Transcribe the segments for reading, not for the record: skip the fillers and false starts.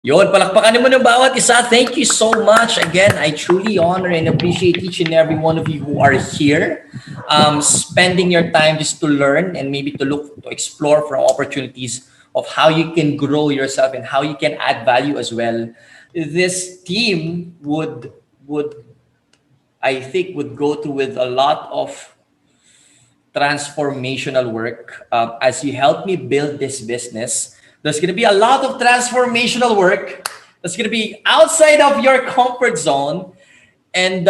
Yon, palakpakan mo ng bawat isa. Thank you so much. Again, I truly honor and appreciate each and every one of you who are here, spending your time just to learn and maybe to look, to explore for opportunities of how you can grow yourself and how you can add value as well. This team would I think would go through with a lot of transformational work as you help me build this business. There's going to be a lot of transformational work that's going to be outside of your comfort zone, and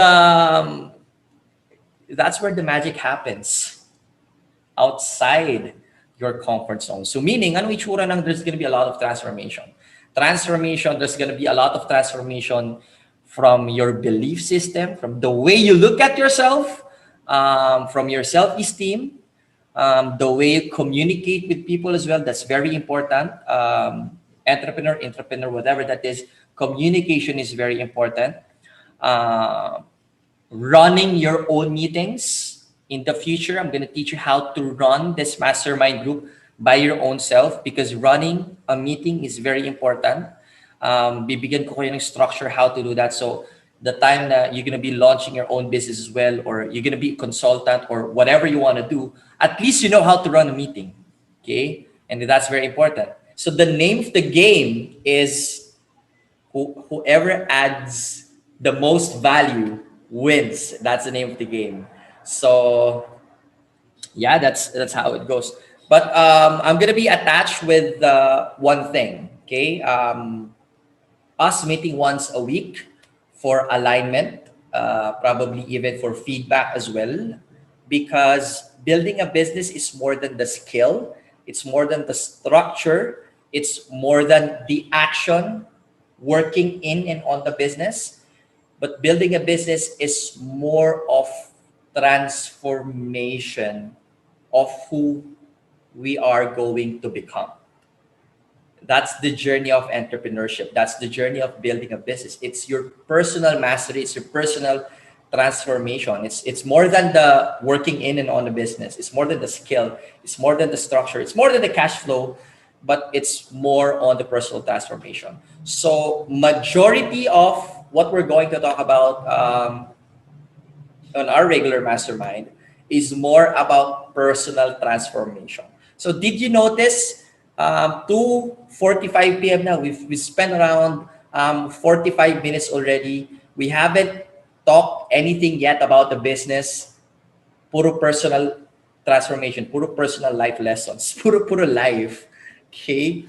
that's where the magic happens, outside your comfort zone. So meaning, ano itsura ng there's going to be a lot of transformation. Transformation, there's going to be a lot of transformation from your belief system, from the way you look at yourself, from your self-esteem, the way you communicate with people as well. That's very important. Entrepreneur, whatever that is, communication is very important. Uh, Running your own meetings in the future. I'm going to teach you how to run this mastermind group by your own self, because running a meeting is very important. Bibigyan ko kayo ng structure how to do that. So the time that you're going to be launching your own business as well, or you're going to be a consultant or whatever you want to do, at least you know how to run a meeting. Okay. And that's very important. So the name of the game is whoever adds the most value wins. That's the name of the game. So yeah, that's how it goes. But I'm gonna be attached with one thing. Okay, us meeting once a week for alignment, probably even for feedback as well, because building a business is more than the skill. It's more than the structure. It's more than the action working in and on the business. But building a business is more of transformation of who we are going to become. That's the journey of entrepreneurship. That's the journey of building a business. It's your personal mastery. It's your personal transformation. It's more than the working in and on the business. It's more than the skill. It's more than the structure. It's more than the cash flow, but it's more on the personal transformation. So majority of what we're going to talk about on our regular mastermind is more about personal transformation. So did you notice 2:45 p.m. now? We spent around 45 minutes already. We haven't talked anything yet about the business. Puro personal transformation, puro personal life lessons, puro life. Okay?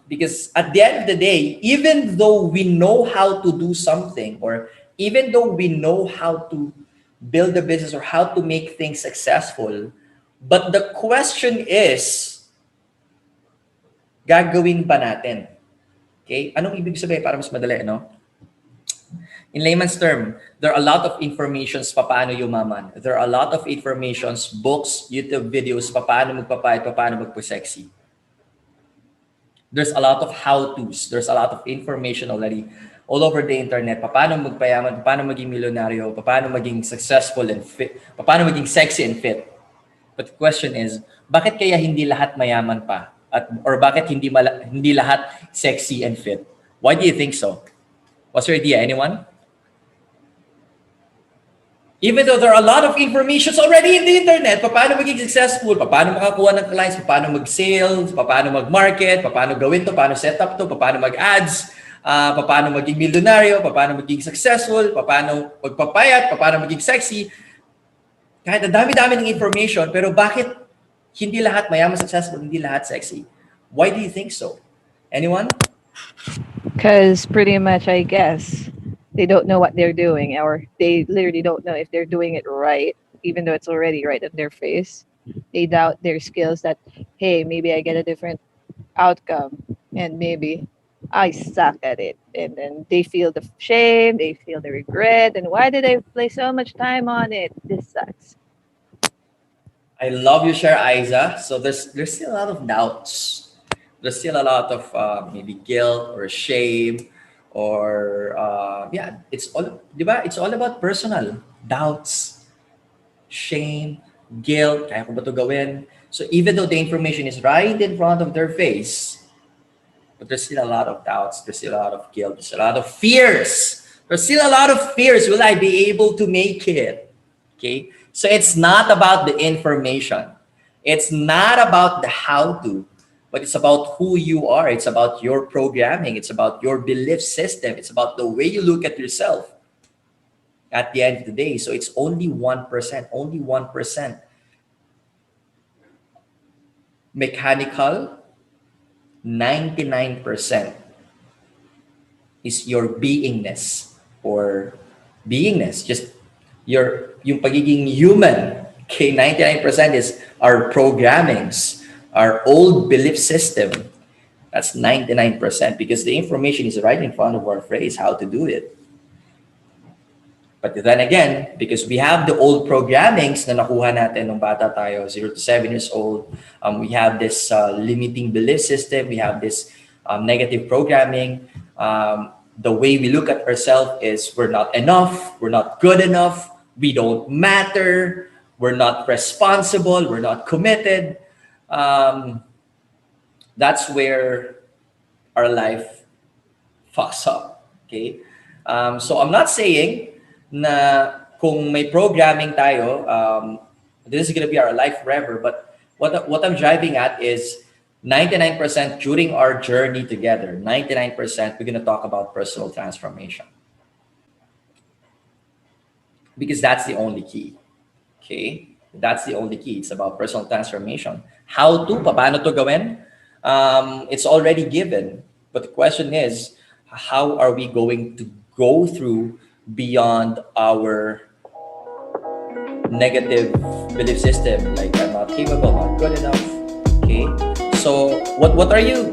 Because at the end of the day, even though we know how to do something, or even though we know how to build a business or how to make things successful, but the question is, gagawin ba natin? Okay? Anong ibig sabihin para mas madali, no? In layman's term, there are a lot of informations paano yumaman. There are a lot of informations, books, YouTube videos, paano magpapayat, paano magpo-sexy. There's a lot of how-tos. There's a lot of information already all over the internet. Paano magpayaman, paano maging milyonaryo, paano maging successful and fit, paano maging sexy and fit. But the question is, bakit kaya hindi lahat mayaman pa? Or bakit hindi lahat sexy and fit? Why do you think so? What's your idea? Anyone? Even though there are a lot of informations already in the internet, paano maging successful, paano makakuha ng clients, paano mag-sales, paano mag-market, paano gawin to, paano set up to, paano mag-ads, paano maging milyonaryo, paano maging successful, paano magpapayat, paano maging sexy. Kahit ang dami-dami ng information, pero bakit hindi lahat mayaman, successful, hindi lahat sexy? Why do you think so? Anyone? Because pretty much, I guess, they don't know what they're doing, or they literally don't know if they're doing it right, even though it's already right in their face. They doubt their skills that, hey, maybe I get a different outcome, and maybe I suck at it. And then they feel the shame, they feel the regret, and why did I play so much time on it? This sucks. I love you, share, Aiza. So there's still a lot of doubts. There's still a lot of maybe guilt or shame, or yeah, it's all, di ba? It's all about personal doubts, shame, guilt. Kaya ko ba to gawin? So even though the information is right in front of their face, But there's still a lot of doubts. There's still a lot of guilt. There's a lot of fears. There's still a lot of fears. Will I be able to make it? Okay. So it's not about the information. It's not about the how to, but it's about who you are. It's about your programming. It's about your belief system. It's about the way you look at yourself at the end of the day. So it's only 1%, only 1% mechanical, 99% is your beingness or beingness, just yung pagiging human. Okay, 99% is our programmings, our old belief system. That's 99% because the information is right in front of our face how to do it. But then again, because we have the old programmings na nakuha natin nung bata tayo, 0 to 7 years old, we have this limiting belief system, we have this negative programming. The way we look at ourselves is we're not enough, we're not good enough, we don't matter, we're not responsible, we're not committed. That's where our life fucks up. Okay? So I'm not saying na kung may programming tayo, this is gonna be our life forever. But what I'm driving at is 99% during our journey together, 99% we're gonna talk about personal transformation. Because that's the only key. Okay? That's the only key. It's about personal transformation. How to, paano to gawin? It's already given. But the question is, how are we going to go through beyond our negative belief system? Like, I'm not capable, not good enough. Okay? So, what are you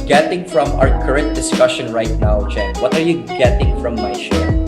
getting from our current discussion right now, Jen? What are you getting from my share?